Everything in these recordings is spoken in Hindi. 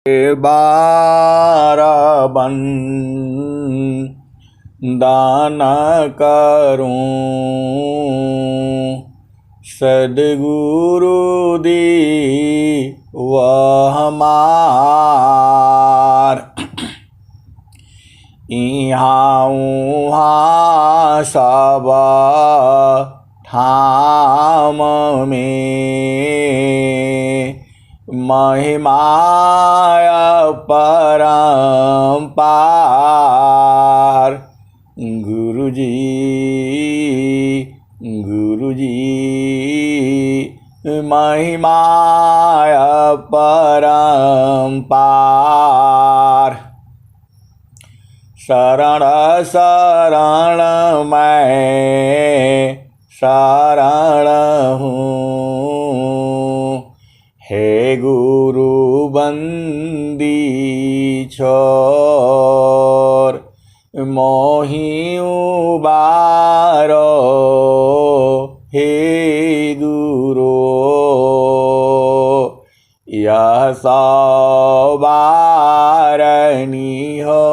बारबन दान करूं, सद्गुरु दी वह हमार। इहाँ उहाँ सब ठाम में महिमाय परम्पार। गुरुजी गुरुजी महिमाय परम्पार। शरण शरण मैं शरण हूँ, हे गुरु बंदी छोर। मोहि उबारो हे गुरु, यह सवारनी हो।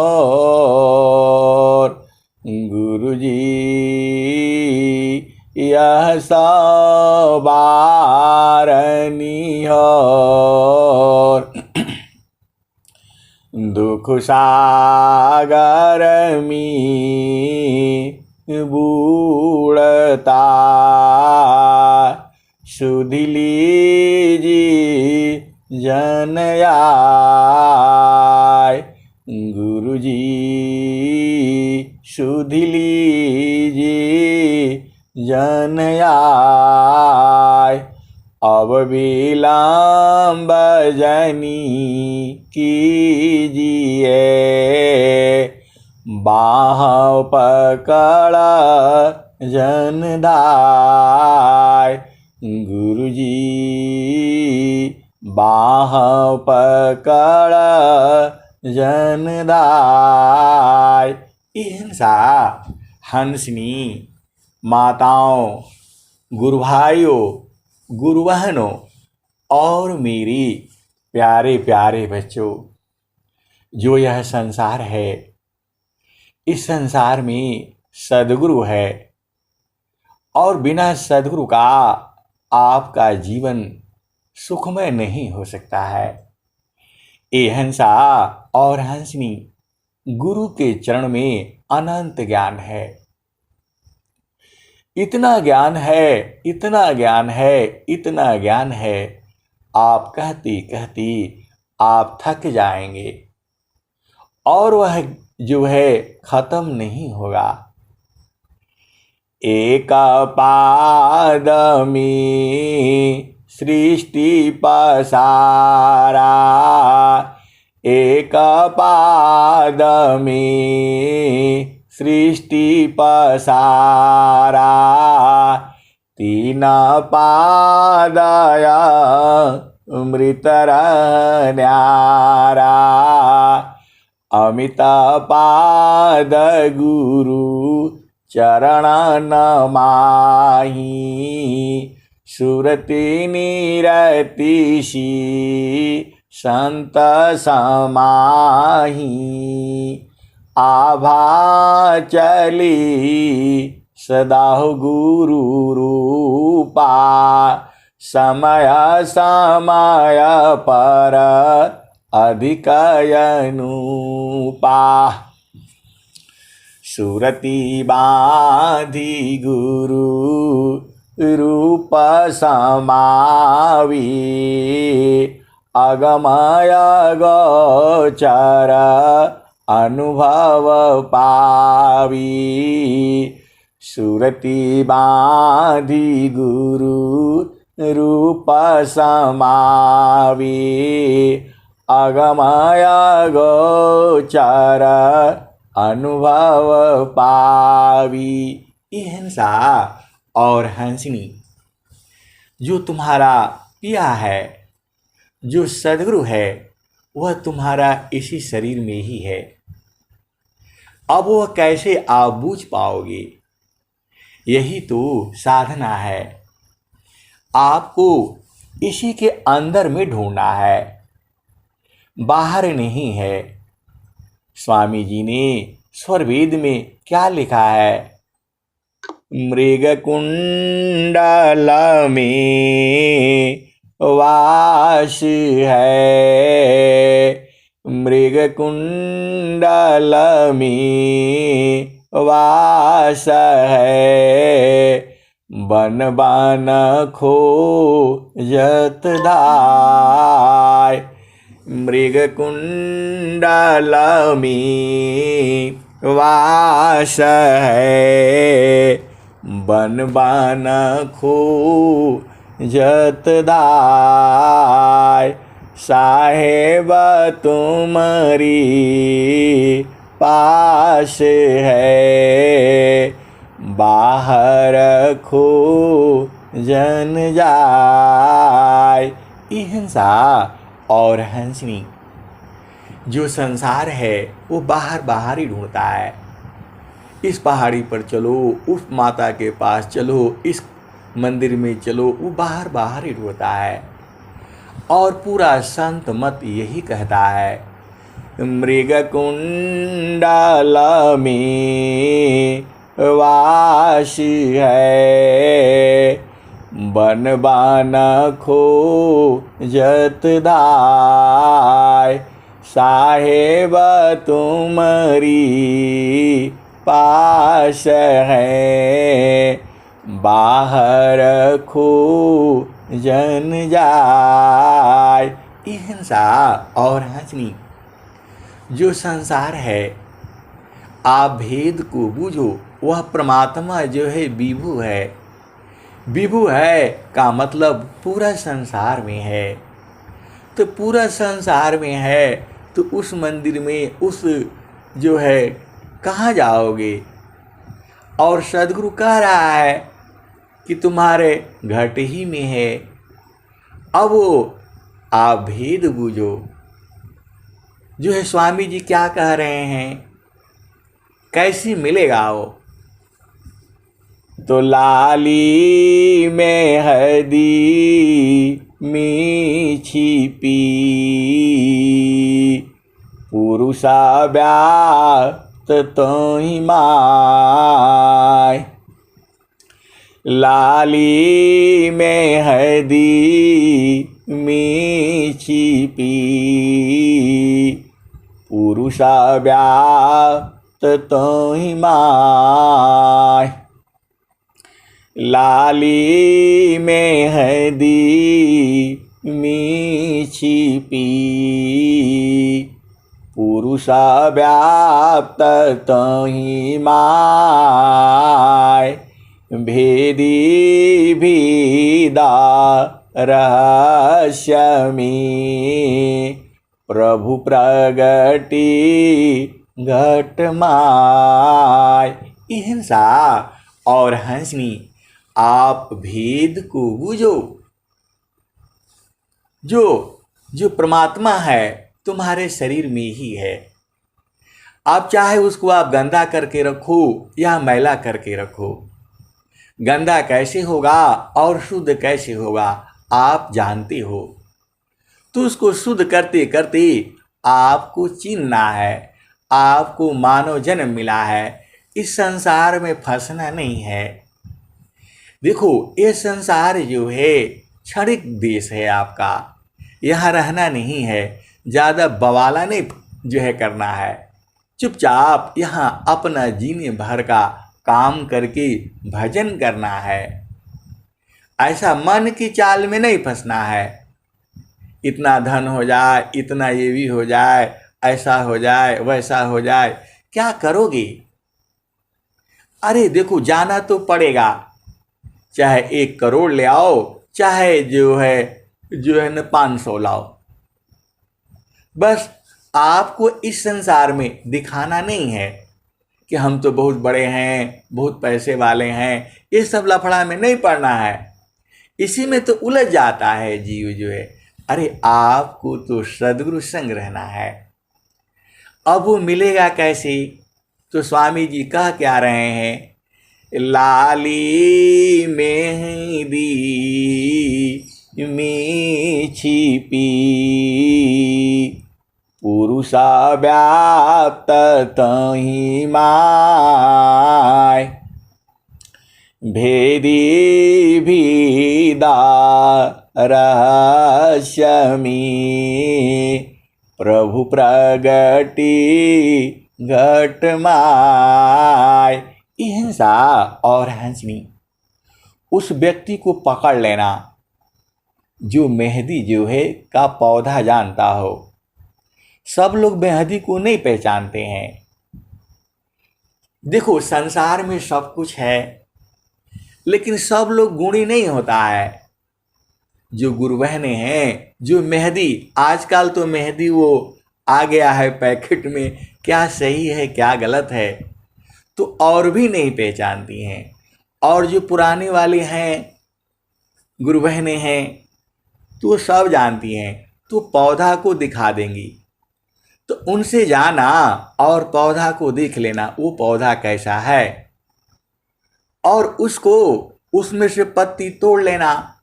गुरुजी यह सवारनी हो। दुख सागर में बूढ़ता सुधि लीजिए जन आय। गुरुजी सुधि लीजिए जन आय। अब विलम्ब जनी कीजिए, बाह पकड़ जन धाय। गुरुजी बाह पकड़ जन धाय। हिंसा हंसनी माताओं, गुरु भाइयों, गुरु बहनों और मेरी प्यारे प्यारे बच्चों, जो यह संसार है, इस संसार में सद्गुरु है और बिना सद्गुरु का आपका जीवन सुखमय नहीं हो सकता है। ये हंसा और हंसनी गुरु के चरण में अनंत ज्ञान है। इतना ज्ञान है, इतना ज्ञान है, इतना ज्ञान है, आप कहती कहती आप थक जाएंगे और वह जो है खत्म नहीं होगा। एक पाद में सृष्टि पसारा, एक पाद में सृष्टि पसारा। तीन पादया मृत न्यारा, अमित पाद गुरु चरण नमाहि। सुरति निरतिशी संत समाहि, आभा चली सदा गुरु रूपा। समय समय पर अधिक अनुपा, सुरति बांधी गुरु रूप समावी। अगमय गोचर अनुभव पावी, सुरति बांधी गुरु रूप समावी। अगमय गोचर अनुभव पावी। ये हंसा और हंसनी जो तुम्हारा पिया है, जो सद्गुरु है, वह तुम्हारा इसी शरीर में ही है। अब वह कैसे आप बूझ पाओगे? यही तो साधना है। आपको इसी के अंदर में ढूंढना है। बाहर नहीं है। स्वामी जी ने स्वरवेद में क्या लिखा है? मृगकुंडल में वास है, मृगकुंडल में वास है, बन बन खोजत धाय। मृगकुंडल में वास है, बन बन खोजत धाय। साहेब तुम्हारी पास है, बाहर खोजन जाय। हिंसा और हंसनी, जो संसार है वो बाहर बाहर ही ढूंढता है। इस पहाड़ी पर चलो, उस माता के पास चलो, इस मंदिर में चलो, वो बाहर बाहर ही ढूंढता है। और पूरा संत मत यही कहता है, मृगकुंडल में वास है, बन बन खोजत धाय। साहेब तुम्हारी पास है, बाहर खोजन जाय। हिंसा और हंसनी, जो संसार है आप भेद को बूझो। वह परमात्मा जो है विभु है। विभु है का मतलब पूरा संसार में है। तो पूरा संसार में है तो उस मंदिर में उस जो है कहाँ जाओगे? और सदगुरु कह रहा है कि तुम्हारे घट ही में है। अब वो आप भेद बूझो। जो है स्वामी जी क्या कह रहे हैं, कैसी मिलेगा वो? तो लाली में हदी में छिपी, पुरुषा व्याप्त तो ही माय। लाली में हदी में छिपी, पुरुषा व्याप्त तो ही माय। लाली में हदी में छिपी, पुरुषा व्याप्त तो ही माय। भेदी भेदा रहस्य में, प्रभु प्रगति घट माय। हिंसा और हंसनी, आप भेद को बूझो। जो परमात्मा है तुम्हारे शरीर में ही है। आप चाहे उसको आप गंदा करके रखो या मैला करके रखो, गंदा कैसे होगा और शुद्ध कैसे होगा आप जानते हो। तो उसको शुद्ध करते करते आपको चिन्हना है। आपको मानव जन्म मिला है, इस संसार में फंसना नहीं है। देखो ये संसार जो है क्षणिक देश है आपका, यहाँ रहना नहीं है। ज़्यादा बवाला नहीं जो है करना है। चुपचाप यहाँ अपना जीने भर का काम करके भजन करना है। ऐसा मन की चाल में नहीं फंसना है। इतना धन हो जाए, इतना ये भी हो जाए, ऐसा हो जाए, वैसा हो जाए, क्या करोगे? अरे देखो जाना तो पड़ेगा। चाहे 1 करोड़ ले आओ, चाहे जो है न 500 लाओ। बस आपको इस संसार में दिखाना नहीं है कि हम तो बहुत बड़े हैं, बहुत पैसे वाले हैं। ये सब लफड़ा में नहीं पड़ना है। इसी में तो उलझ जाता है जीव जो है। अरे आपको तो सद्गुरु संग रहना है। अब वो मिलेगा कैसे? तो स्वामी जी कह क्या रहे हैं, लाली मेहंदी में छिपी, पुरुषा व्याप्त तहि माय। भेदी भीदा रहस्यमी प्रभु प्रगति घट माय। हिंसा और हंसनी, उस व्यक्ति को पकड़ लेना जो मेहंदी जो है का पौधा जानता हो। सब लोग मेहंदी को नहीं पहचानते हैं। देखो, संसार में सब कुछ है, लेकिन सब लोग गुणी नहीं होता है। जो गुरु बहने हैं, जो मेहंदी, आजकल तो मेहंदी वो आ गया है पैकेट में, क्या सही है क्या गलत है तो और भी नहीं पहचानती हैं। और जो पुराने वाले हैं, गुरु बहने हैं, तो वो सब जानती हैं, तो पौधा को दिखा देंगी। तो उनसे जाना और पौधा को देख लेना वो पौधा कैसा है, और उसको उसमें से पत्ती तोड़ लेना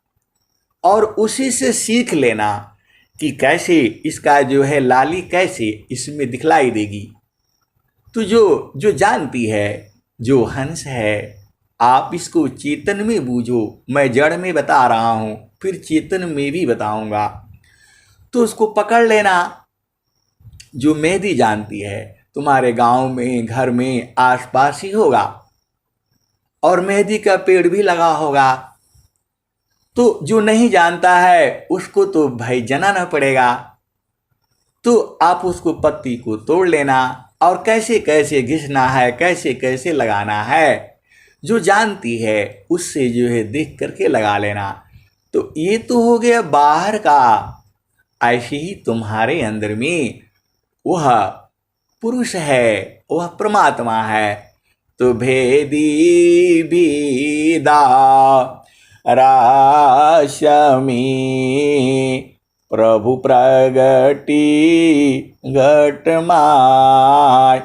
और उसी से सीख लेना कि कैसे इसका जो है लाली कैसे इसमें दिखलाई देगी। तो जो जानती है, जो हंस है, आप इसको चेतन में बूझो। मैं जड़ में बता रहा हूँ, फिर चेतन में भी बताऊंगा। तो उसको पकड़ लेना। जो मेहंदी जानती है, तुम्हारे गांव में, घर में, आसपास ही होगा, और मेहंदी का पेड़ भी लगा होगा। तो जो नहीं जानता है उसको तो भाई जनाना पड़ेगा। तो आप उसको पत्ती को तोड़ लेना और कैसे कैसे घिसना है, कैसे कैसे लगाना है, जो जानती है उससे जो है देख करके लगा लेना। तो ये तो हो गया बाहर का। ऐसे ही तुम्हारे अंदर में वह पुरुष है, वह परमात्मा है। तो भेदी भीदा राशमी प्रभु प्रगति घट माय।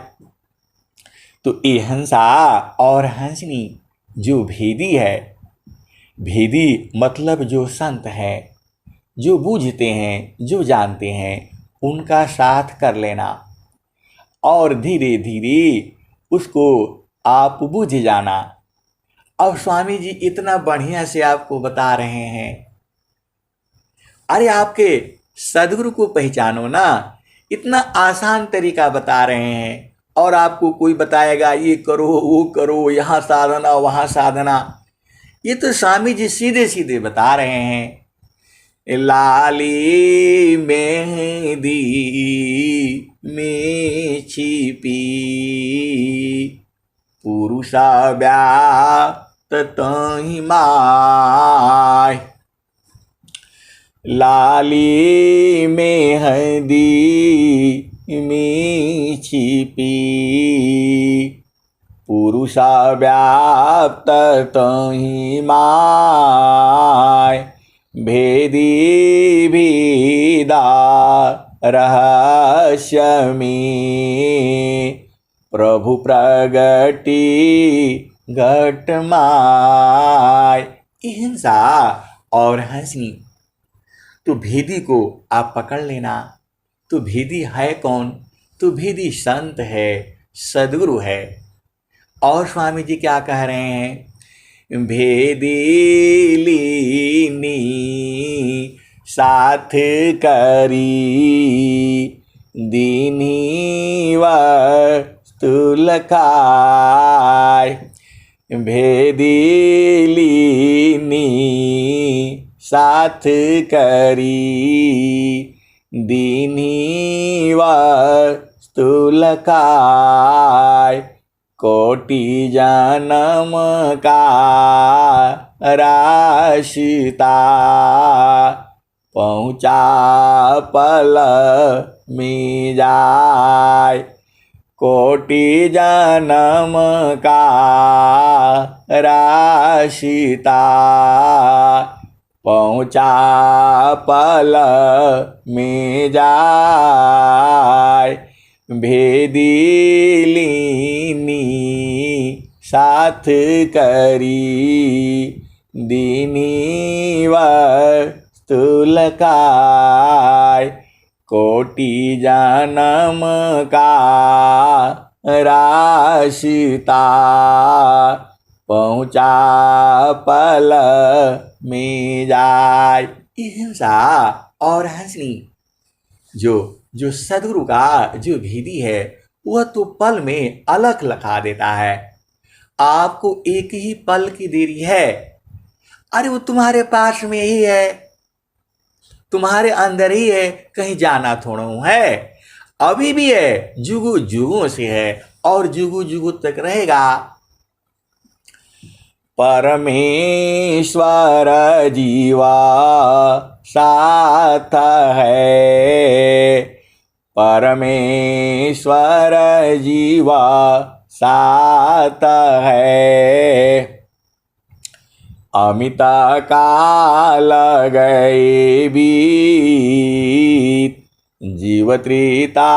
तो ये हंसा और हंसनी जो भेदी है, भेदी मतलब जो संत है, जो बूझते हैं, जो जानते हैं, उनका साथ कर लेना और धीरे धीरे उसको आप बुझ जाना। अब स्वामी जी इतना बढ़िया से आपको बता रहे हैं। अरे आपके सदगुरु को पहचानो ना, इतना आसान तरीका बता रहे हैं। और आपको कोई बताएगा ये करो वो करो, यहाँ साधना वहाँ साधना, ये तो स्वामी जी सीधे सीधे बता रहे हैं। लाली मेहंदी में छिपी पुरुषा व्याप्त तहि माय। लाली मेहंदी में छिपी पुरुषा व्याप्त तहि माय। भेदी भीदा रहस्यमी प्रभु प्रगति घट माय। हिंसा और हंसनी, तो भेदी को आप पकड़ लेना। तो भेदी है कौन? तो भेदी संत है, सदगुरु है। और स्वामी जी क्या कह रहे हैं? भेदी लीनी साथ करी दीनी वस्तुल खाय। भेदी लीनी साथ करी दीनी वस्तुल खाय। कोटि जन्म का राशिता पहुँचा पल में जाय। कोटि जन्म का राशिता पहुँचा पल में जाय। भेदी लीनी साथ करी दीनी वस्तुल खाय। कोटि जन्म का रास्ता पहुँचा पल में जाए। हिंसा और हंसनी जो सदगुरु का जो भेदी है वह तो पल में अलग लगा देता है। आपको एक ही पल की देरी है, अरे वो तुम्हारे पास में ही है, तुम्हारे अंदर ही है, कहीं जाना थोड़ा है, अभी भी है, जुगु जुगों से है और जुगु जुगु तक रहेगा। परमेश्वर जीवा साथ है, परमेश्वर जीवा साथ है। अमित काल गए बीत, जीव त्रिता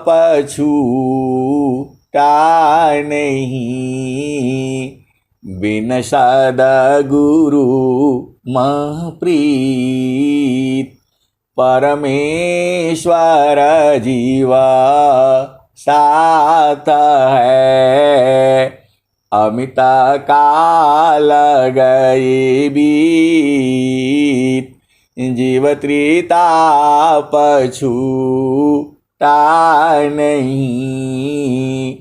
पछूटा नहीं, बिन सद्गुरु मह प्रीत। परमेश्वर जीवा साथ है, अमित काल गए बीत, जीव त्रिता पछूटा नहीं,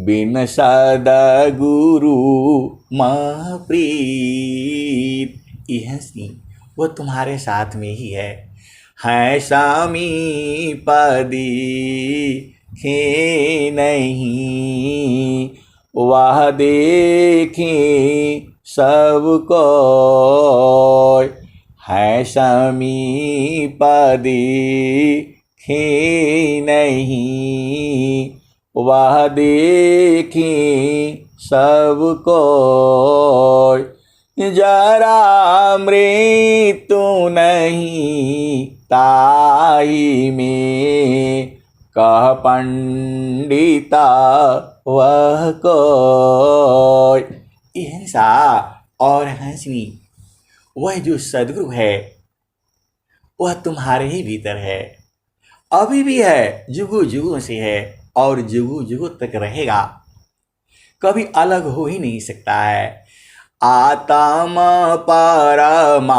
बिन सद्गुरु मह प्रीत। यह वो तुम्हारे साथ में ही है समीप दिखे नहीं, वह देखे सबको है समीप दिखे नहीं, वह देखे सबको। जरा मृत्यु नहीं ताई में, कह पंडिता वह को। हिंसा और हंसनी वह जो सद्गुरु है वह तुम्हारे ही भीतर है, अभी भी है, जुगु जुगु से है और जुगु जुगु तक रहेगा, कभी अलग हो ही नहीं सकता है। आत्म परमा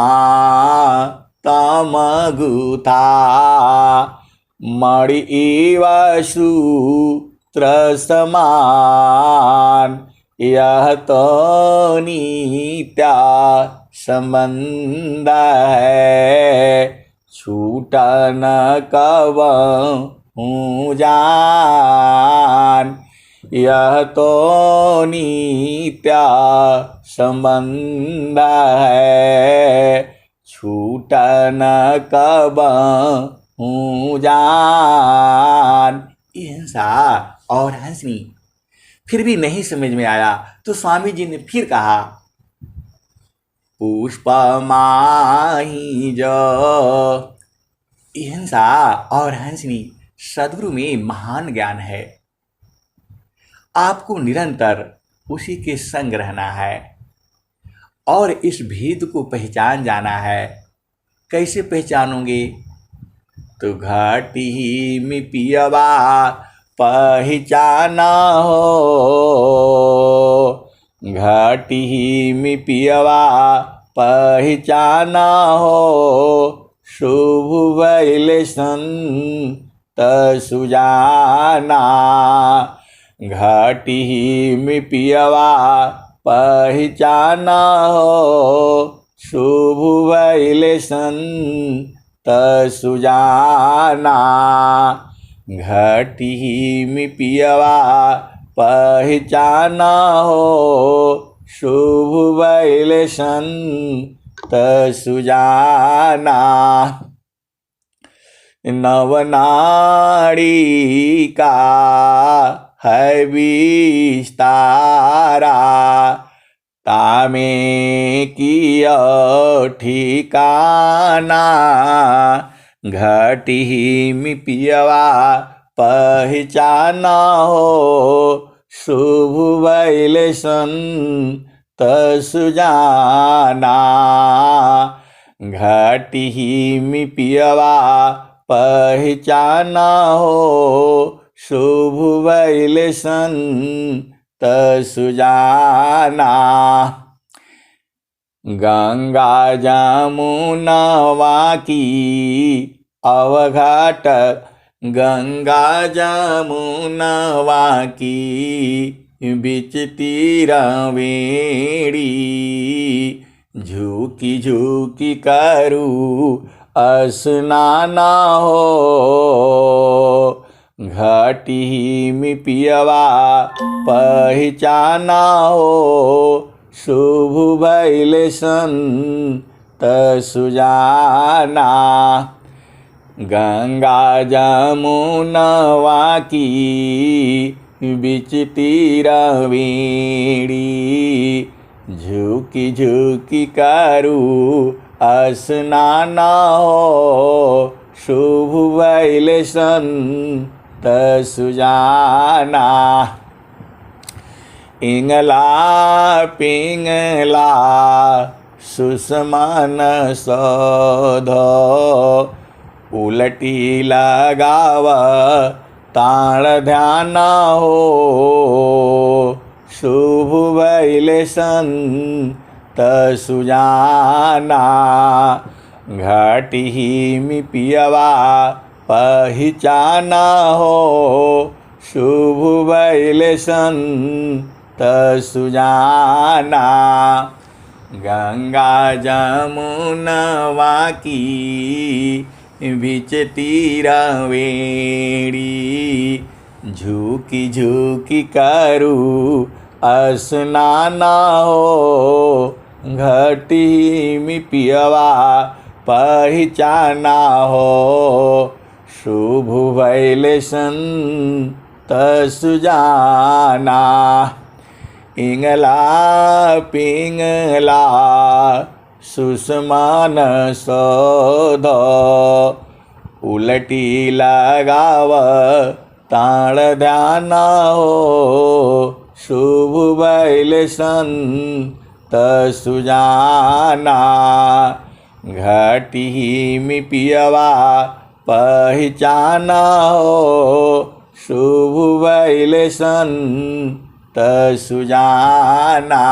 तम गुथा, मणि इव सूत्र समान, यह तो नित्य संबंध है, छूटा न कबहू जान, यह तो नित्य संबंध है, छूटा न कबहू जान। हिंसा और हंसनी फिर भी नहीं समझ में आया तो स्वामी जी ने फिर कहा, पुष्प माही जो। हिंसा और हंसनी सद्गुरु में महान ज्ञान है, आपको निरंतर उसी के संग रहना है और इस भेद को पहचान जाना है। कैसे पहचानोगे? तो घाटी में पियवा पहचाना हो, घाटी में पियवा पहचाना हो, शुभ वैल संत सुजाना, घाटी में पियवा पहचाना हो, शुभ वैल संत सुजाना, घाटी में पियवा पहचाना हो, शुभ वैल संत सुजाना। नवनाड़ी का है विस्तारा, तामे किया ठिकाना, घाटी में पियवा पहचाना हो, शुभ वैल संत सुजाना, घाटी में पियवा पहचाना हो, शुभ भइल संत सुजाना। गंगा जमुनवा की अवघाट, गंगा जमुनवा की बिच तीरवेणी, झुकी झुकी करू स्नाना हो, घाटी में पियवा पहचाना हो, शुभ भइल संत सुजाना। गंगा जमुनवा की बिच तीरवेणी, झुकी झुकी करू स्नाना हो, शुभ भइल संत सुजाना। इंगला पिंगला सुषमान सौध, उलटी लगाव ताण ध्याना हो, शुभ भइल संत सुजाना। घाटी में पियवा पहचाना हो, शुभ भइल संत सुजाना। गंगा जमुनवा की बिच तीरवेणी, झुकी झुकी करू स्नाना हो, घाटी में पियवा पहचाना हो, शुभ भइल संत सुजाना। इंगला पिंगला सुषमान सौध, उलटी लगाव ताण ध्याना हो, शुभ भइल संत सुजाना। घाटी में पियवा पहचाना हो, शुभ भइल संत सुजाना।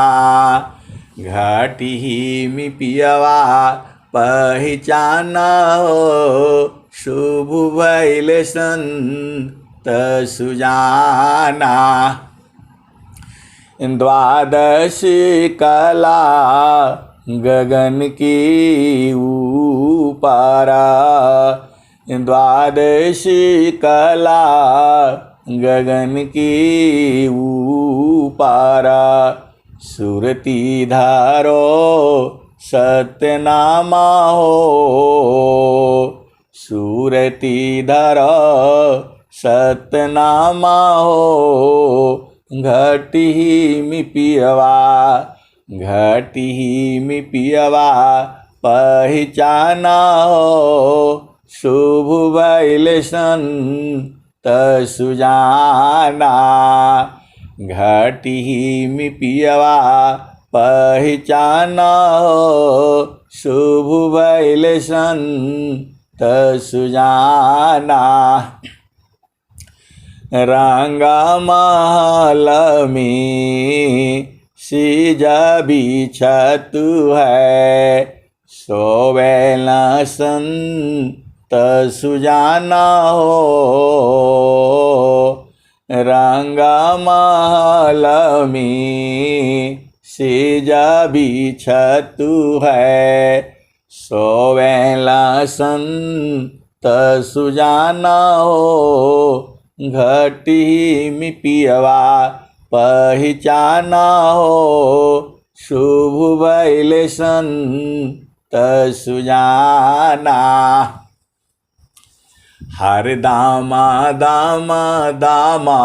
घाटी में पियवा पहचाना हो, शुभ भइल संत सुजाना। द्वादश कला गगन की ऊपारा, द्वादश कला गगन की ऊपारा, सुरती धारो सत्यनामा हो, सुरती धारो सत्यनामा हो, घाटी में पियवा, घाटी में पियवा पहचाना हो, शुभ भइल संत सुजाना। घाटी में पियवा पहचाना हो, शुभ भइल संत सुजाना। रंगा महल में सीजा बिछत है, सोवेला संत सुजाना हो, रंगा महल में सीजा बिछत है, सोवेला संत सुजाना हो, घाटी में पियवा पहचाना हो, शुभ भइल संत सुजाना। हर दामा दामा दामा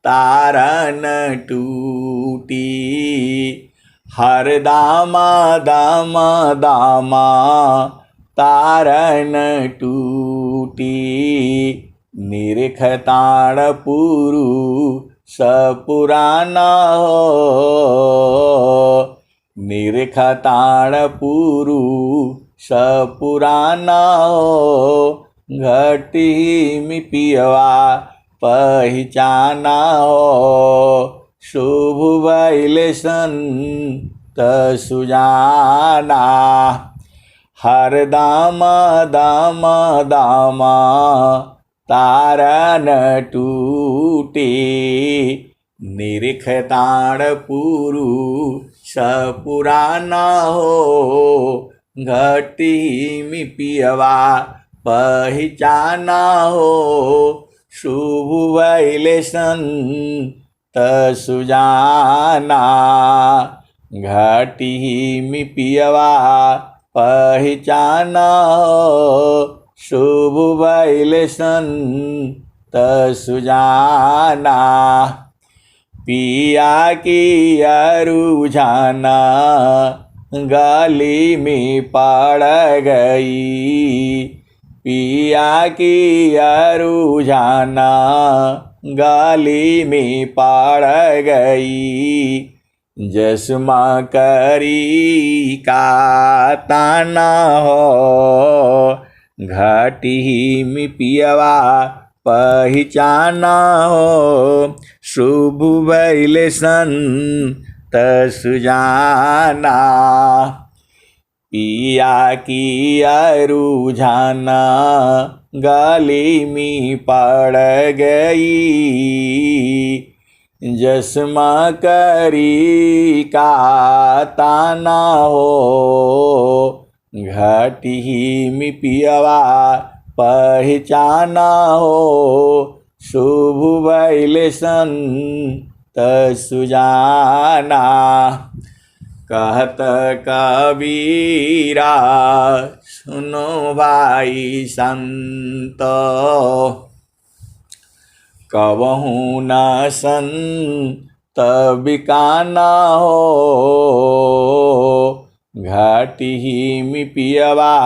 तारन टूटी, हर दामा दामा दामा तारन टूटी, निरखताण पुरु सपुराना हो, निरखताण पुरु सपुराना हो, घटी में पियवा पहचाना हो, शुभ भइले संत सुजाना। हर दाम दाम दाम तारा न टूटे, निरिख ताण पुरुष पुराना हो, घटी में पियवा पहचाना हो, शुभ भइले संत सुजाना। घटी में पियवा पहचाना हो, शुभ भइले संत सुजाना। पिया की रुझाना गली में पड़ गई, पिया की रुझाना गली में पड़ गई, जसमा करी का ताना हो, घटी में पियवा पहचाना हो, शुभ भइले संत सुजाना। पिया की रुझाना गली में पड़ गई, जसमा करी का ताना हो, घटी में पियवा पहचाना हो, शुभ भइले संत सुजाना। कहत कबीरा सुनो भाई संत, कबहू न संत बिकाना हो, घटी में पियवा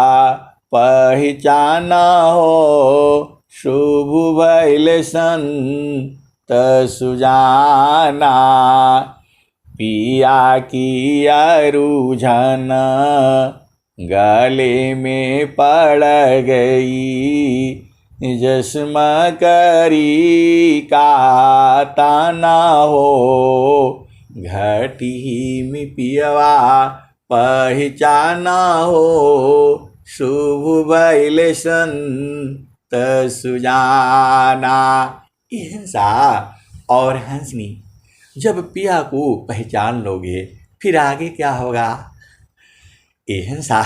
पहचाना हो, शुभ भइले संत सुजाना। पिया की रुझान गले में पड़ गई, जसमा करी का ताना हो, घटी में पियवा पहचाना हो, शुभ भइले संत सुजाना। हिंसा और हंसनी, जब पिया को पहचान लोगे फिर आगे क्या होगा? हिंसा,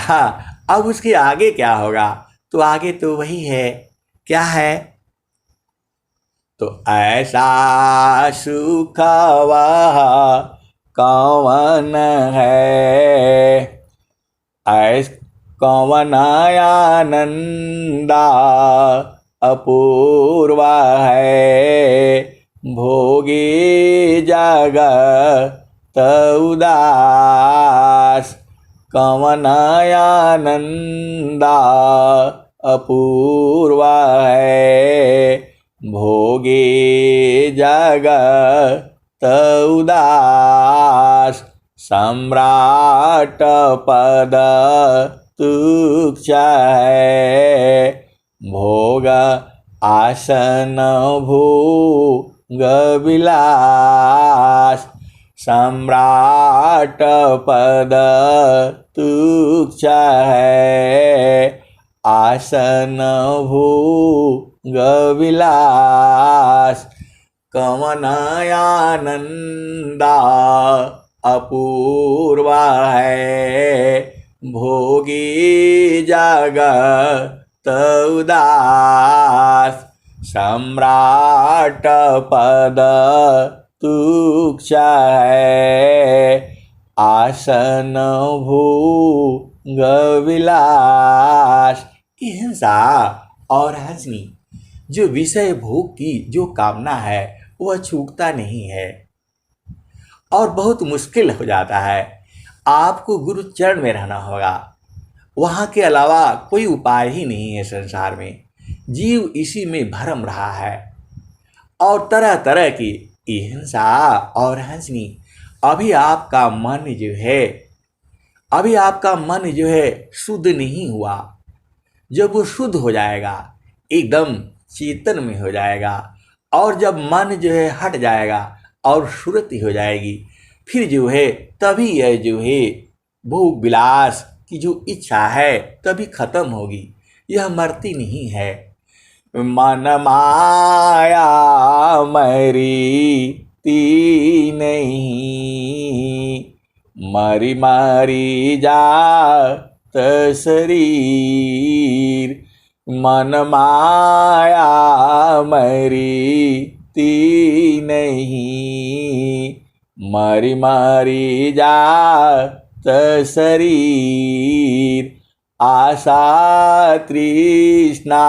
अब उसके आगे क्या होगा? तो आगे तो वही है, क्या है? तो ऐसा सुख वह कौन है, ऐस कौन आनंदा अपूर्व है, भोगी जगत उदास, कौन आनंदा अपूर्व है, भोगी जगत उदास। सम्राट पद तुच्छ है, भोग आसन भोग विलास। सम्राट पद तुच्छ है, आसन भोग विलास। कवन आनंदा अपूर्व है, भोगी जगत उदास। सम्राट पद तुच्छ है, आसन भोग विलास। हिंसा और हंसनी, जो विषय भोग की जो कामना है वह छूटता नहीं है और बहुत मुश्किल हो जाता है। आपको गुरु चरण में रहना होगा, वहाँ के अलावा कोई उपाय ही नहीं है संसार में। जीव इसी में भरम रहा है और तरह तरह की हिंसा और हंसनी। अभी आपका मन जो है शुद्ध नहीं हुआ। जब वो शुद्ध हो जाएगा, एकदम चेतन में हो जाएगा। और जब मन जो है हट जाएगा और सुरति हो जाएगी, फिर जो है तभी यह जो है भोग विलास की जो इच्छा है तभी खत्म होगी, यह मरती नहीं है। मन माया मरीती नहीं, मरी मरी जात शरीर। मन माया मरीती नहीं, मरी मरी जात शरीर। आशा तृष्णा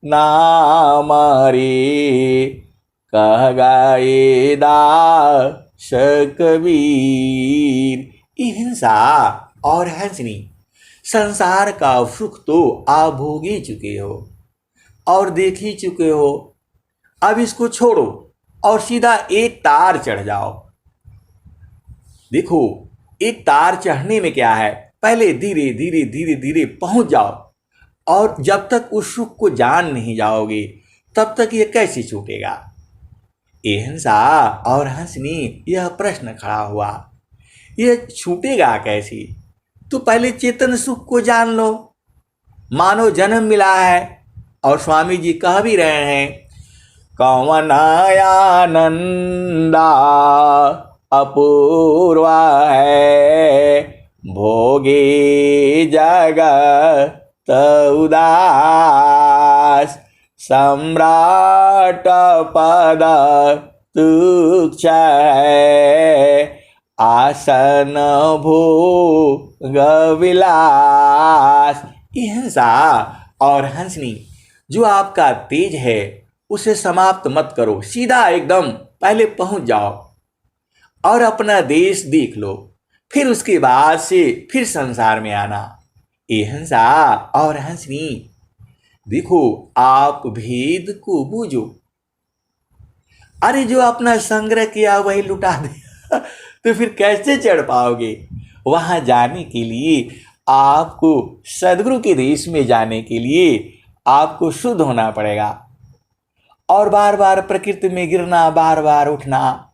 ना मरे, कह गए दास कबीर। हिंसा और हंसनी, संसार का सुख तो आप भोग ही चुके हो और देख ही चुके हो। अब इसको छोड़ो और सीधा एक तार चढ़ जाओ। देखो, एक तार चढ़ने में क्या है, पहले धीरे धीरे धीरे धीरे पहुंच जाओ, और जब तक उस सुख को जान नहीं जाओगे तब तक ये कैसे छूटेगा। हिंसा और हंसनी, यह प्रश्न खड़ा हुआ, यह छूटेगा कैसे। तो पहले चेतन सुख को जान लो। मानो जन्म मिला है, और स्वामी जी कह भी रहे हैं, कौन आनंदा अपूर्वा है, भोगे जगत उदास। सम्राट पद तुच्छ है, आसन भोग विलास। हिंसा और हंसनी, जो आपका तेज है उसे समाप्त मत करो, सीधा एकदम पहले पहुंच जाओ और अपना देश देख लो, फिर उसके बाद से फिर संसार में आना। हिंसा और हंसनी, देखो आप भेद को बूझो। अरे जो अपना संग्रह किया वही लुटा दिया तो फिर कैसे चढ़ पाओगे। वहां जाने के लिए आपको, सदगुरु के देश में जाने के लिए आपको शुद्ध होना पड़ेगा, और बार बार प्रकृति में गिरना, बार बार उठना,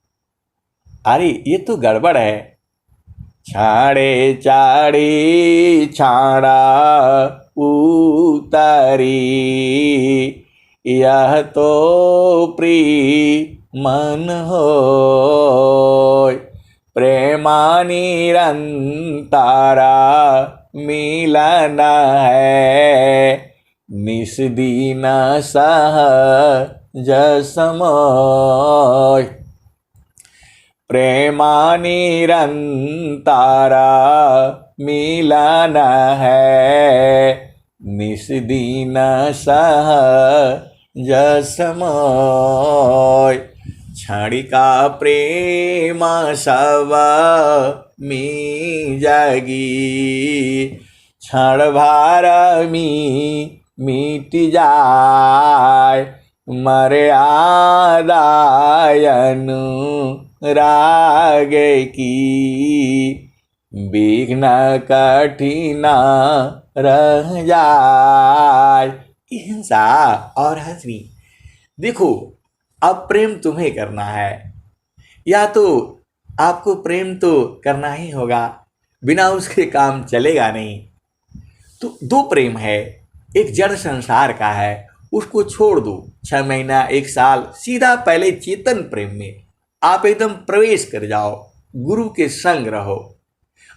अरे ये तो गड़बड़ है। छाड़े चाड़ी छाड़ा उतारी, यह तो प्रिय मन हो, प्रेमा निरंतारा मिलन है, निस्दीन सहज समय। प्रेमा निरंतारा मिलन है, निस्दीन सहज समय। क्षणिका प्रेम सब में जगी, क्षण भर में मिट जाए, मर्यादायनु राग की, विघ्न कठिन रह जाए। हिंसा और हंसनी, देखो अब प्रेम तुम्हें करना है, या तो आपको प्रेम तो करना ही होगा, बिना उसके काम चलेगा नहीं। तो दो प्रेम है, एक जड़ संसार का है, उसको छोड़ दो। 6 महीना 1 साल सीधा पहले चेतन प्रेम में आप एकदम प्रवेश कर जाओ, गुरु के संग रहो।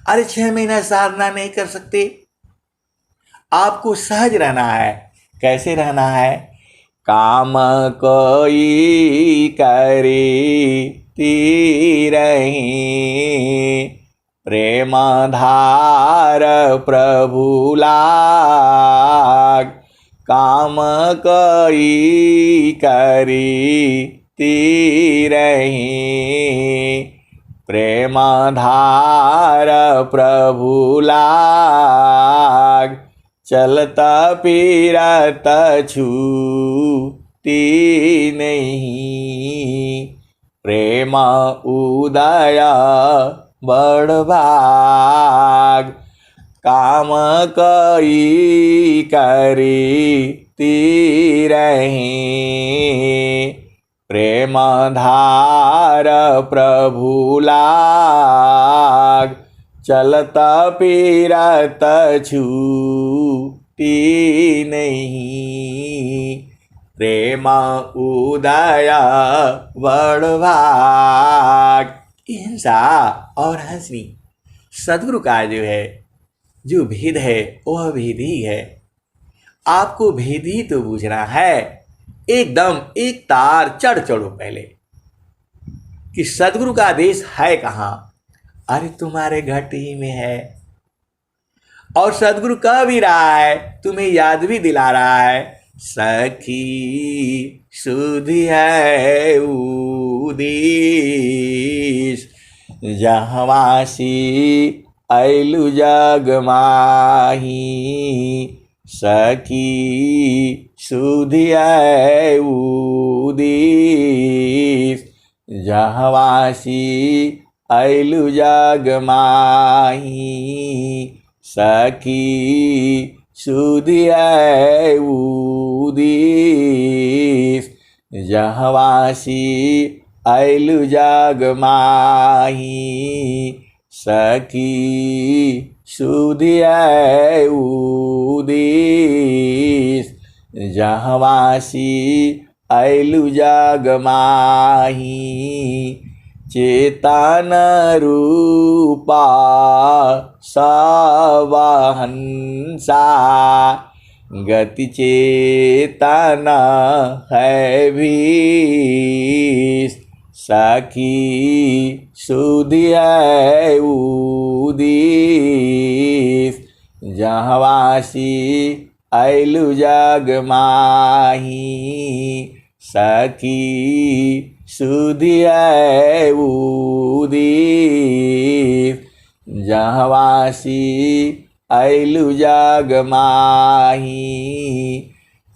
अरे 6 महीना साधना नहीं कर सकते, आपको सहज रहना है। कैसे रहना है, काम कोई करे रही, प्रेम धार प्रभु लाग, काम कोई करे रही, प्रेम धार प्रभु लाग, चलता फिरत छूटी नहीं, प्रेम उदय बड़ भाग, काम कई करी रहे। प्रेम धार प्रभु लाग, चलत फिरत छूटी नहीं। प्रेम उदय बड़भाग। हिंसा और हंसनी सदगुरु का जो भेद है वह भेद ही है। आपको भेद ही तो बूझना है। एकदम एक तार चढ़ो पहले कि सदगुरु का आदेश है कहाँ। अरे तुम्हारे घट ही में है। और सदगुरु कह भी रहा है, तुम्हें याद भी दिला रहा है, सखी सुधि है उदीस, जहवासी ऐलु जग माही। सखी सुधि है उदीस, जहवासी ऐलु जग माही। सखी सुधि है उदीस, जहवासी ऐलु जग माही। सखी सुधि है उदीस, जहवासी ऐलु जग माही। चेतन रूपा सवहंसा, गति चेतन है भीस। सखी सुधि है उदीस, जहवासी ऐलु जग माही। सखी सुधि है उदीस, जहवासी ऐलु जग माही।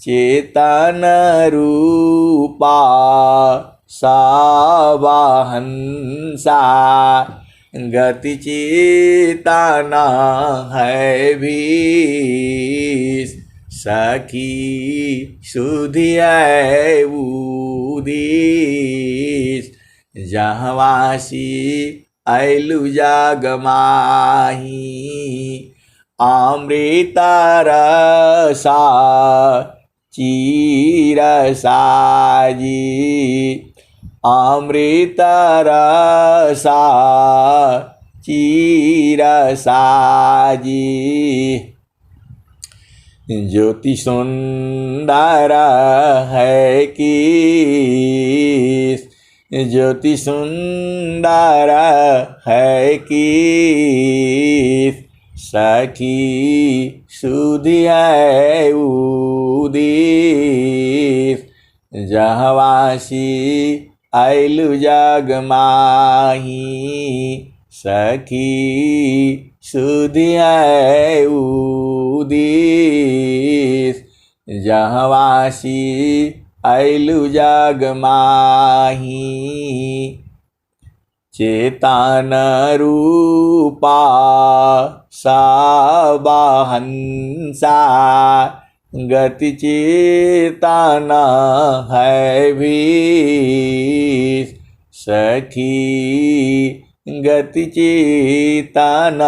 चेतन रूपा सवहंसा, गति चेतन है भीस। सखी सुधि है उदीस, जहवासी ऐलु जग माही। अमृत रसा चिरसाजी, अमृत रसा चिरसाजी। ज्योति सुंदर है किस, ज्योति सुंदर है किस। सखी सुधि है उदीस, जहवासी ऐलु जग माही। सखी सुधि है उदीस, जहवासी ऐलु जग माही। चेतन रूपा सवहंसा, गति चेतन है भीस। सखी गति चेतन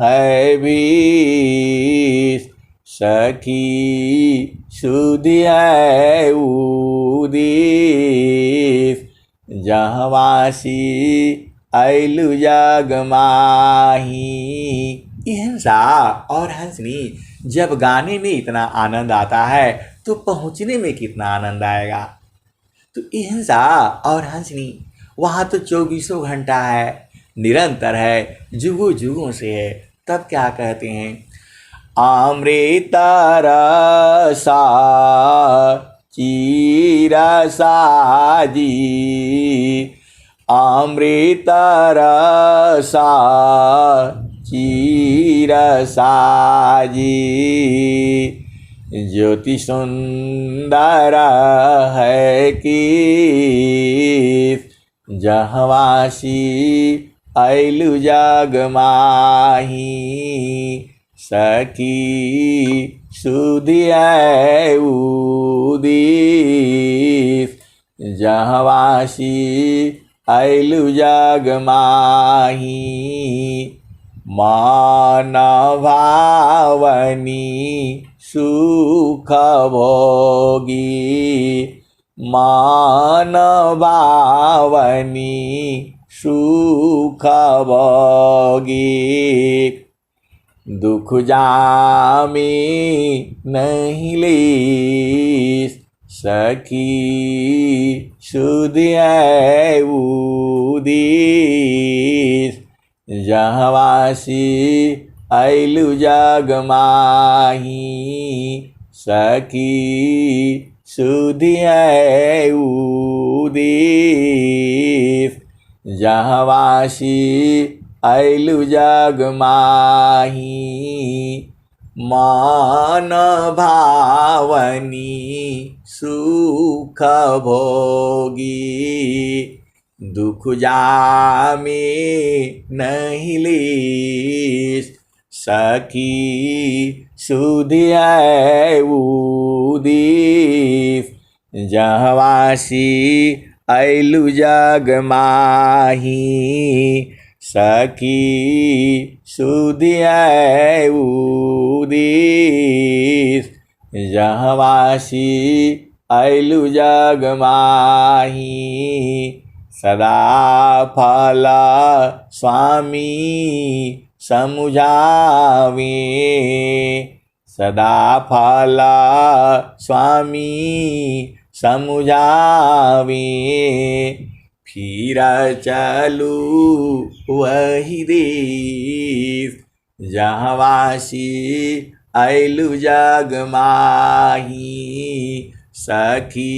है भीस। सखी सुधि है उदीस, जहवासी ऐलु जग माही। हिंसा और हंसनी जब गाने में इतना आनंद आता है तो पहुँचने में कितना आनंद आएगा। तो हिंसा और हंसनी वहाँ तो 24 घंटा है, निरंतर है, जुगों जुगों से है। तब क्या कहते हैं, अमृत रसा चिरसाजी, अमृत रसा चिरसाजी। ज्योति सुंदर है किस, जहवासी ऐलु जग माही। सखी सुधियै उदिस जहवासी अइलु जग माही मान भावनी सुख भोगी मान भावनी सुख भोगी दुख जामी नहीं लीस सखी सुधियै उदिस जहवासी अइलु जग माही सखी सुधियै उदिस जहवासी अइलु जग माही मान भावनी सुख भोगी दुख जामे नहीं लीस सखी सुधियै उदिस जहवासी अइलु जग माही सखी सुधियै उदिस जहवासी अइलु जग माही सदा फल स्वामी समुझावे सदा फल स्वामी समुझावे फिर चलू वही देश जहवासी अइलु जग माही सखी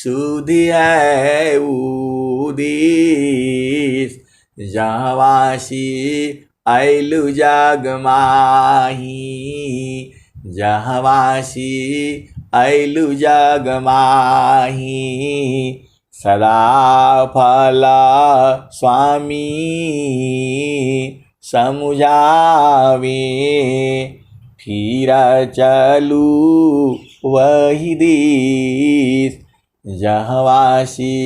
सुधियै उदिस जहवासी अइलु जग माही जहवासी अइलु जग माही सदा फल स्वामी समुझावे फिर चलू वही देश जहवासी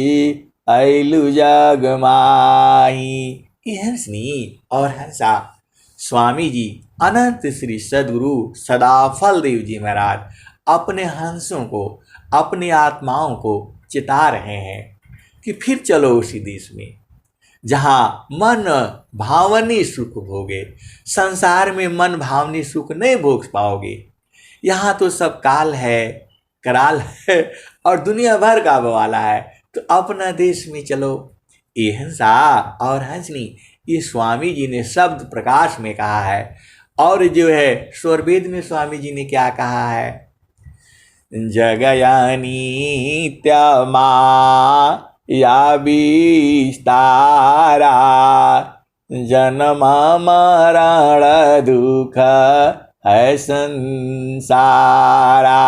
अइलु जग माही। हंसनी और हंसा स्वामी जी अनंत श्री सद्गुरु सदाफल देव जी महाराज अपने हंसों को अपनी आत्माओं को चिता रहे हैं कि फिर चलो उसी देश में जहाँ मन भावनी सुख भोगे। संसार में मन भावनी सुख नहीं भोग पाओगे, यहाँ तो सब काल है कराल है और दुनिया भर का बवाला है, तो अपना देश में चलो। ये हंसा और हंसनी ये स्वामी जी ने शब्द प्रकाश में कहा है। और जो है स्वरवेद में स्वामी जी ने क्या कहा है, जगयानी त्यमा या विस्तारा जन्म मरण दुख है संसारा।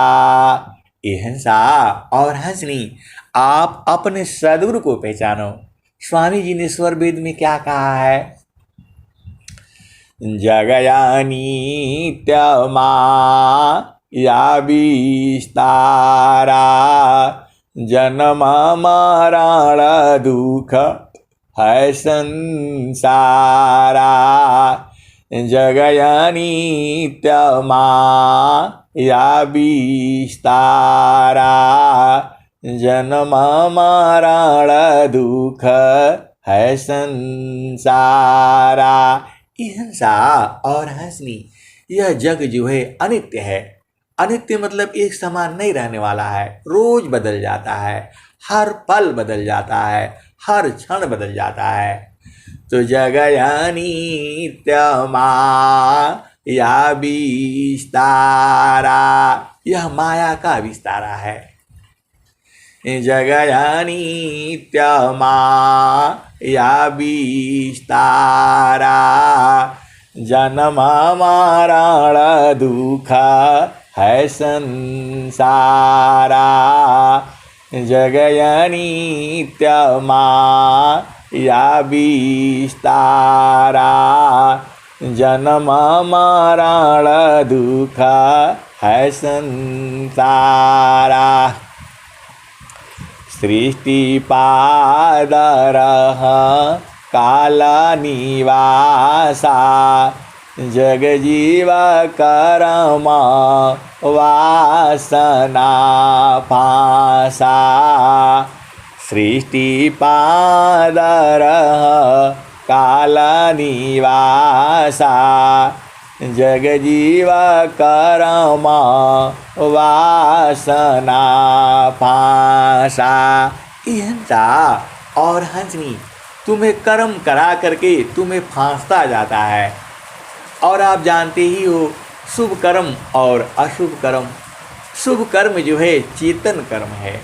ये हंसा और हंसनी आप अपने सद्गुरु को पहचानो। स्वामी जी ने स्वरवेद में क्या कहा है, जगयानी त्यमा या विस्तारा जन्म मरण दुख है संसारा। जगयानी त्यमा या विस्तारा जन्म मरण दुख है संसारा। हिंसा और हंसनी यह जग जो है अनित्य है। अनित्य मतलब एक समान नहीं रहने वाला है, रोज बदल जाता है, हर पल बदल जाता है, हर क्षण बदल जाता है। तो जगयानी त्यमा या विस्तारा यह माया का विस्तारा है। जगयानी त्यमा या विस्तारा जन्म मरण दुख है संसारा। जगयानी त्यमा या विस्तारा जन्म मरण दुख है संसारा। सृष्टि पादरह काल निवासा। जग जीव कर्म वासना पासा। सृष्टि पादरह काल निवासा। जग जीव कर्म वासना पासा। हंसा और हंसनी तुम्हें कर्म करा करके तुम्हें फांसता जाता है। और आप जानते ही हो शुभ कर्म और अशुभ कर्म। शुभ कर्म जो है चेतन कर्म है।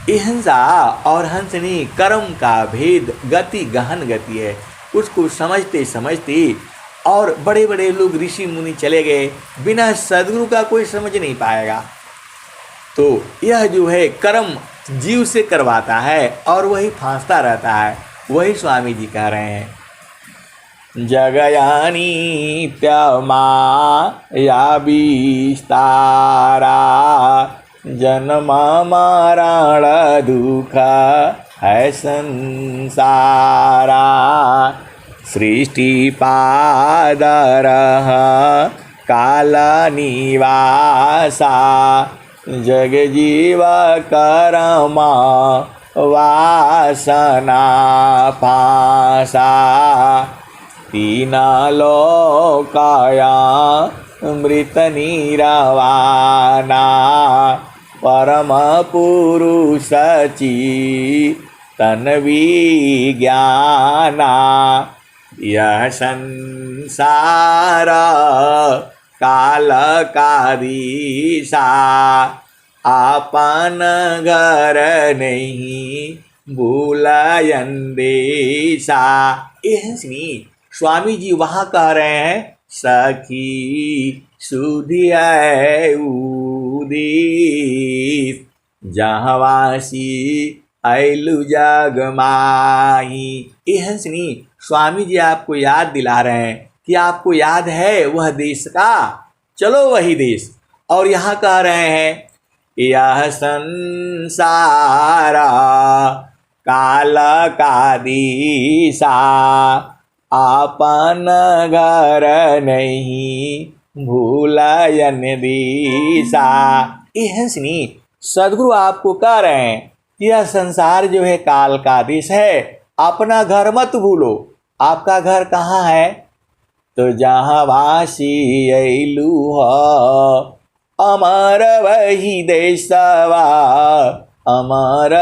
हिंसा और हंसनी कर्म का भेद गति गहन गति है। उसको समझते समझते और बड़े बड़े लोग ऋषि मुनि चले गए, बिना सद्गुरु का कोई समझ नहीं पाएगा। तो यह जो है कर्म जीव से करवाता है और वही फांसता रहता है। वही स्वामी जी कह रहे हैं, जगयानी माया विस्तारा। जन्म मरण दुख है संसारा। सृष्टि पादरह काल निवासा। जग जीव कर्म वासना पासा। तीन लोकाया मृत निरवाना। परम पुरुष चितन विज्ञाना। यह संसार काल का दिशा। आपन घर नहीं भूलयन देशा। हंसनी स्वामी जी वहाँ कह रहे हैं, सखी सुधि है उदित। जहवासी ऐलु जग माही। हंसनी स्वामी जी आपको याद दिला रहे हैं कि आपको याद है वह देश का, चलो वही देश। और यहाँ कह रहे हैं, यह संसारा काल का दिशा। आपन घर नहीं भूलयन दिशा। हंसनी सदगुरु आपको कह रहे हैं कि यह संसार जो है काल का देश है, अपना घर मत भूलो। आपका घर कहाँ है? तो जहाँ वासी ऐलू हो अमर वही देशवा। अमर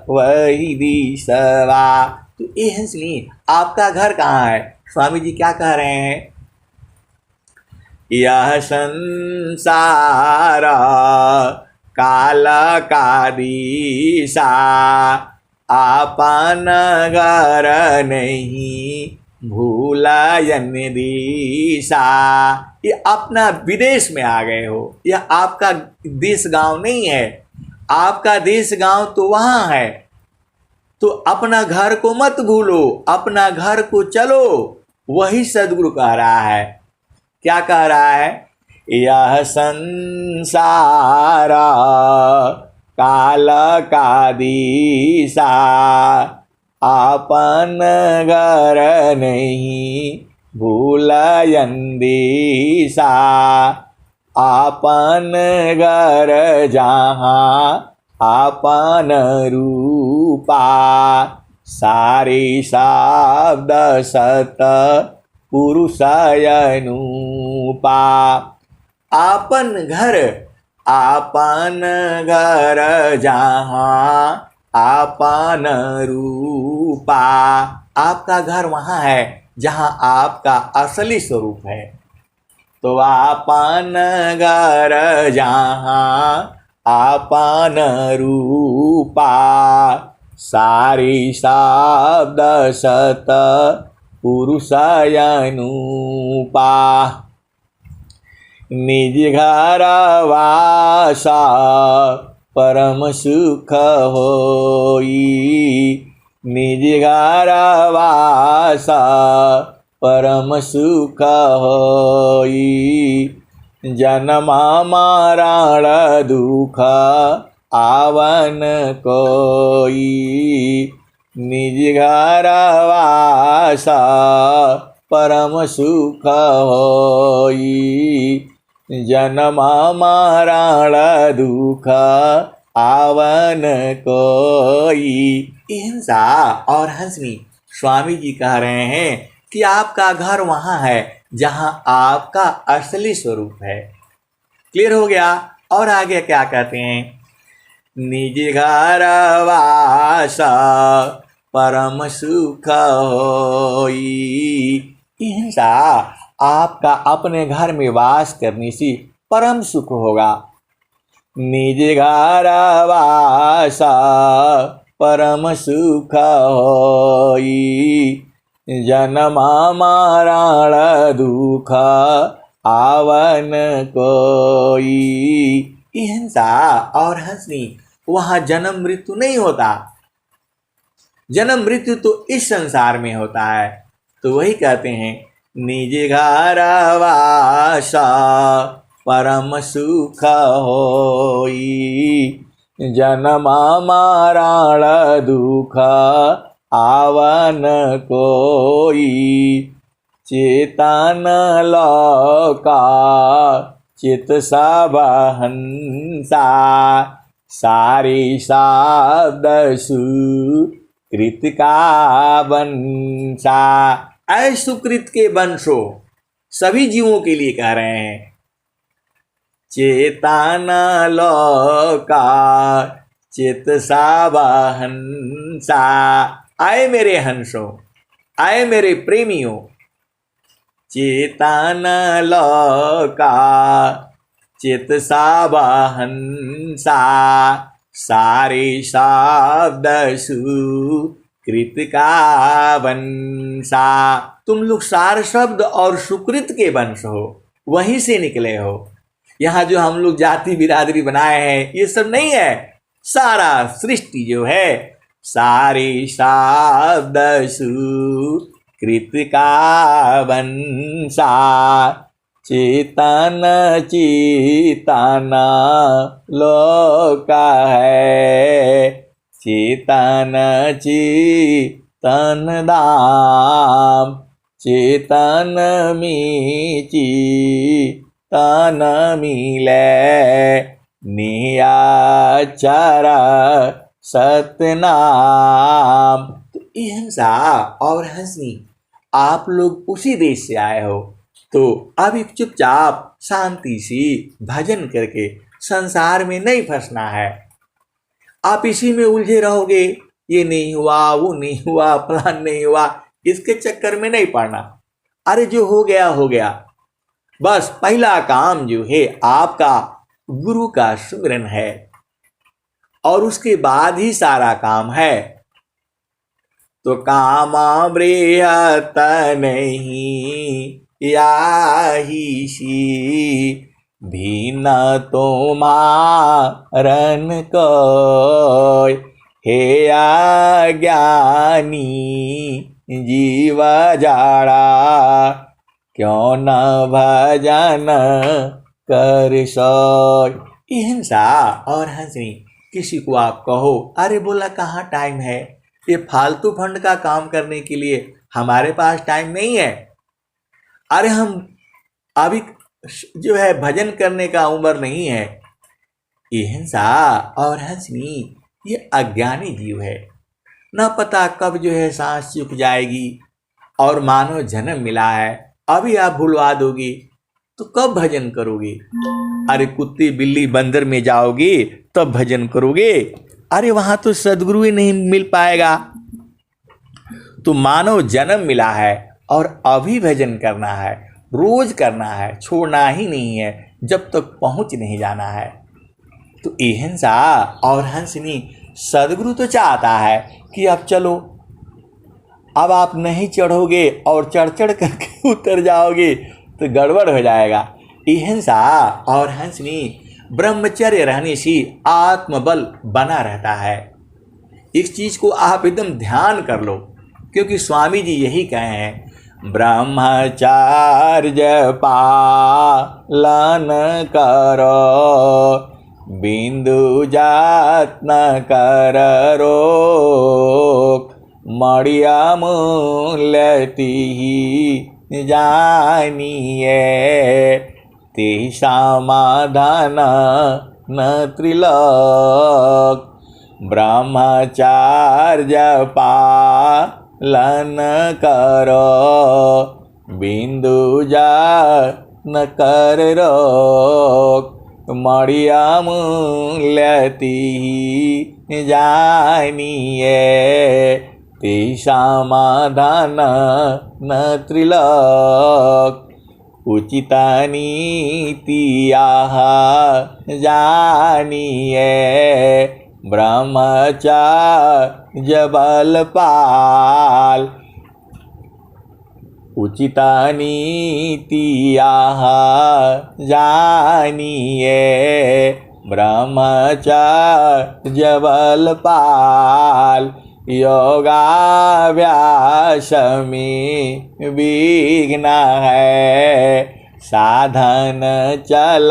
वही देशवा। तो हंसनी आपका घर कहाँ है? स्वामी जी क्या कह रहे हैं, यह संसार काल का दिशा। आपन घर नहीं भूलयन दिशा। ये अपना विदेश में आ गए हो, यह आपका देश गांव नहीं है। आपका देश गांव तो वहाँ है। तो अपना घर को मत भूलो, अपना घर को चलो। वही सदगुरु कह रहा है। क्या कह रहा है, यह संसार काल का दिशा। आपन घर नहीं भूलयन दिशा। आपन घर जहाँ आपन रूपा। सारे शब्द सत पुरुषयनुपा। आपन घर, आपन घर जहाँ आपन रूपा। आपका घर वहाँ है जहाँ आपका असली स्वरूप है। तो आपन घर जहाँ आपन रूपा। सारी शब्द सत पुरुषयनुपा। निज घर वासा परम सुख होई। निज घर वासा परम सुख होई। जन्मा मरण दुख आवन कोई। निज घर वास परम सुख होई। जन्म मरण दुख आवन कोई। हिंसा और हंसनी। स्वामी जी कह रहे हैं कि आपका घर वहां है जहां आपका असली स्वरूप है। क्लियर हो गया। और आगे क्या कहते हैं? निज घर वास परम सुख होई। हिंसा आपका अपने घर में वास करने से परम सुख होगा। निज घर वास परम सुख होई। जन्म मरण दुख आवन कोई। हिंसा और हंसनी। वहां जन्म मृत्यु नहीं होता। जन्म मृत्यु तो इस संसार में होता है। तो वही कहते हैं निज घर वास परम सुख होई। जन्म मरण दुख आवन कोई। चेतन लोका चित सब हंसा। सारी शब्द सुकृत का वंशा। ऐ सुकृत के वंशो, सभी जीवों के लिए कह रहे हैं। चेतन लोका चित सब हंसा। आए मेरे हंसों, आए मेरे प्रेमियों। चेतन लोका चित सब हंसा। सारे शब्द सुकृत का वंशा। तुम लोग सार शब्द और सुकृत के वंश हो, वहीं से निकले हो। यहाँ जो हम लोग जाति बिरादरी बनाए हैं ये सब नहीं है। सारा सृष्टि जो है सारे शब्द सुकृत का वंशा। चेतन चेतन लोक है। चेतन चेतन धाम। चेतन में चेतन मिले। नियाचर सतनाम। तो हिंसा और हंसनी, आप लोग उसी देश से आए हो। तो अभी चुपचाप शांति से भजन करके संसार में नहीं फंसना है। आप इसी में उलझे रहोगे, ये नहीं हुआ, वो नहीं हुआ, प्लान नहीं हुआ, इसके चक्कर में नहीं पड़ना। अरे जो हो गया हो गया। बस पहला काम जो है आपका गुरु का सुमिरन है और उसके बाद ही सारा काम है। तो कामा बृहत नहीं याही सी। भीन तुम्हारन कोय। हे अज्ञानी जीव जाड़ा। क्यों न भजन कर सोय। हिंसा और हंसनी। किसी को आप कहो, अरे बोला कहाँ टाइम है, ये फालतू फंड का काम करने के लिए हमारे पास टाइम नहीं है। अरे हम अभी जो है भजन करने का उम्र नहीं है। ये हिंसा और हंसनी ये अज्ञानी जीव है। न पता कब जो है सांस चुक जाएगी और मानो जन्म मिला है, अभी आप भूलवा दोगी तो कब भजन करोगे? अरे कुत्ती बिल्ली बंदर में जाओगे तब भजन करोगे। अरे वहां तो सदगुरु ही नहीं मिल पाएगा। तो मानव जन्म मिला है और अभी भजन करना है, रोज करना है, छोड़ना ही नहीं है जब तक पहुंच नहीं जाना है। तो ये हिंसा और हंसनी सदगुरु तो चाहता है कि अब चलो, अब आप नहीं चढ़ोगे और चढ़ चढ़ करके उतर जाओगे तो गड़बड़ हो जाएगा। ये हिंसा और हंसनी ब्रह्मचर्य रहने से आत्मबल बना रहता है। इस चीज को आप एकदम ध्यान कर लो, क्योंकि स्वामी जी यही कहे हैं, ब्रह्मचर्य पालन करो, बिंदु जात न कर रोक, मड़िया मूल्य तिहि जानिए, ते समाधान न त्रिलोक। ब्रह्मचर्य पालन करो, बिंदु जात न कर रोक, मड़िया मूल्य तिहि जानिए, ते समाधान न त्रिलोक। उचित नीति आहा जानिए, ब्रह्मचर्य बल पाल। उचित नीति आहा जानिए, ब्रह्मचर्य बल पाल। योगाभ्यास में विघ्न है, साधन चल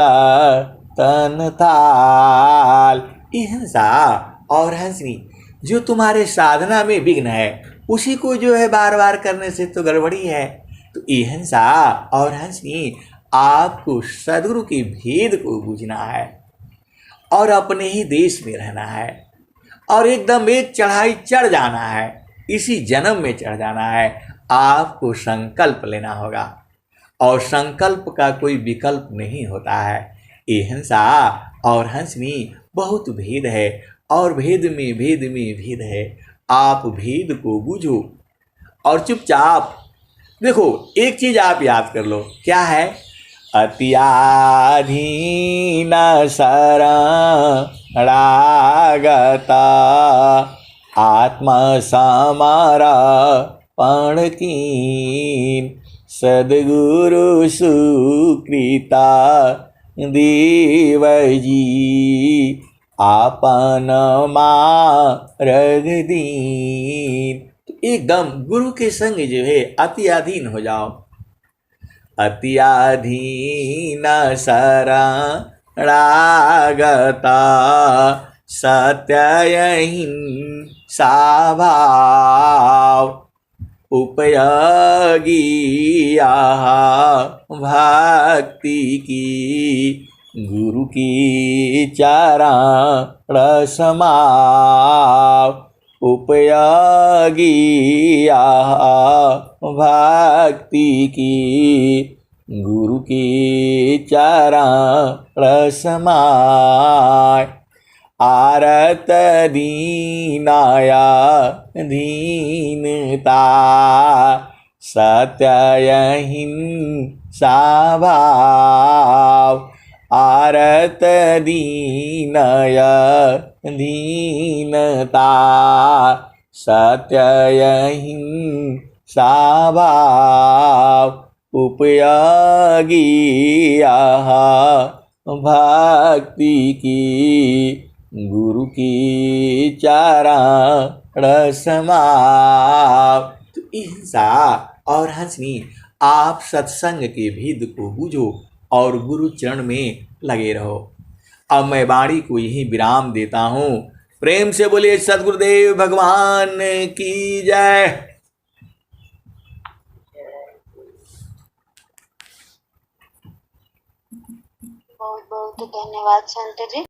तन ताल। हिंसा और हंसनी जो तुम्हारे साधना में विघ्न है, उसी को जो है बार बार करने से तो गड़बड़ी है। तो हिंसा और हंसनी आपको सद्गुरु के भेद को बूझना है और अपने ही देश में रहना है और एकदम एक चढ़ाई चढ़ जाना है, इसी जन्म में चढ़ जाना है। आपको संकल्प लेना होगा और संकल्प का कोई विकल्प नहीं होता है। ये हिंसा और हंसनी बहुत भेद है और भेद में भेद है। आप भेद को बूझो और चुपचाप देखो। एक चीज आप याद कर लो, क्या है? अत्याधीन शरणागता, आत्मसमर्पण कीन, सद्गुरु सुकृता देव जी, आपन मार्ग दीन। तो एकदम गुरु के संग जो है अति अधीन हो जाओ। अत्याधीन शरणागता, सत्यहिंसा भाव, उपयोगी भक्ति की, गुरु की चरण समाव। उपयोगी भक्ति की, गुरु की चरण समाय। आरत दीनाया दीनता, सत्यहिंसा भाव। आरत दीनय दीनता, सत्यहिंसा भाव। उपयोगी भक्ति की, गुरु की चरण समाव। तो हिंसा और हंसनी आप सत्संग के भेद को बूझो और गुरु चरण में लगे रहो। अब मैं वाणी को यही विराम देता हूँ। प्रेम से बोलिए सद्गुरुदेव भगवान की जय। बहुत बहुत धन्यवाद संत जी।